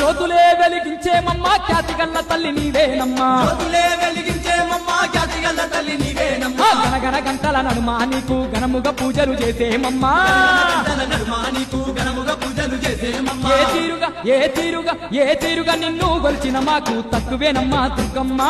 జ్యోతులే వెలిగించేమమ్మా ఖ్యాతిగల్ల తల్లి నీవేనమ్మా జ్యోతులే వెలిగించేమమ్మా ఖ్యాతిగల్ల తల్లి నీవేనమ్మా గనగన గంటల నడుమా నీకు ఘనముగా పూజలు చేసేమమ్మా గంటల నడుమా నీకు ఘనముగా పూజలు చేసేమమ్మా ఏ తీరుగా నిన్ను గొలిచిన మాకు తక్కువేనమ్మా దుర్గమ్మ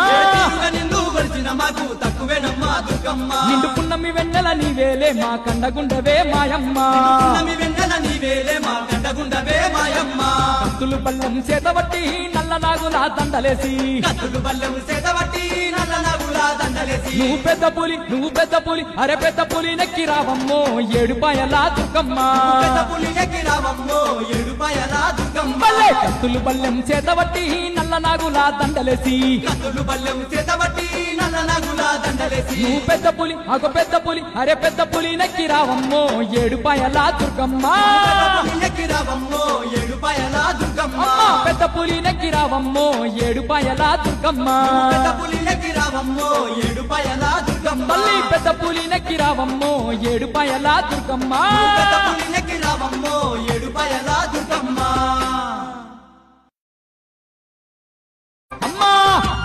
నిన్ను గొలిచిన మాకు తక్కువేనమ్మా దుర్గమ్మ నిండు పున్నమి వెన్నెల నీవేలే మా కండగుండవే మాయమ్మ పున్నమి వెన్నెల నీవేలే మా కండగుండవే మాయమ్మ కత్తులు బల్లెం చేతబట్టి నల్ల నాగుల దండలేసి కత్తులు బల్లెం చేతబట్టి నల్ల నాగుల దండలేసి నువ్వు పెద్ద పులి అరే పెద్ద పులి నెక్కి రావమ్మో ఏడుపాయల దుర్గమ్మ పెద్ద పులి నెక్కి రావమ్మో ఏడుపాయల దుర్గమ్మ కత్తులు బల్లెం చేతబట్టి నల్ల నాగుల దండలేసి కత్తులు బల్లెం చేతబట్టి నల్ల నాగుల దండలేసి నువ్వు పెద్ద పులి అరే పెద్ద పులి నెక్కి రావమ్మో ఏడుపాయల దుర్గమ్మ నెక్కి రావమ్మో ఏడుపాయల దుర్గమ్మ పెద్ద పులి నెక్కి రావమ్మో ఏడుపాయల దుర్గమ్మ పెద్ద పులి నెక్కి రావమ్మో ఏడుపాయల దుర్గమ్మ తల్లి పెద్ద పులి నెక్కి రావమ్మో ఏడుపాయల దుర్గమ్మ పెద్ద పులి నెక్కి రావమ్మో ఏడుపాయల దుర్గమ్మ అమ్మా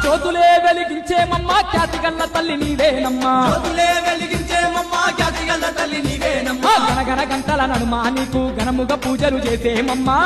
జ్యోతులే వెలిగించేమమ్మా ఖ్యాతిగల్ల తల్లి నీవేనమ్మా జ్యోతులే వెలిగించేమమ్మా ఖ్యాతిగల్ల తల్లి నీవేనమ్మా గనగన గంటల నడుమా నీకు ఘనముగా పూజలు చేసేమమ్మా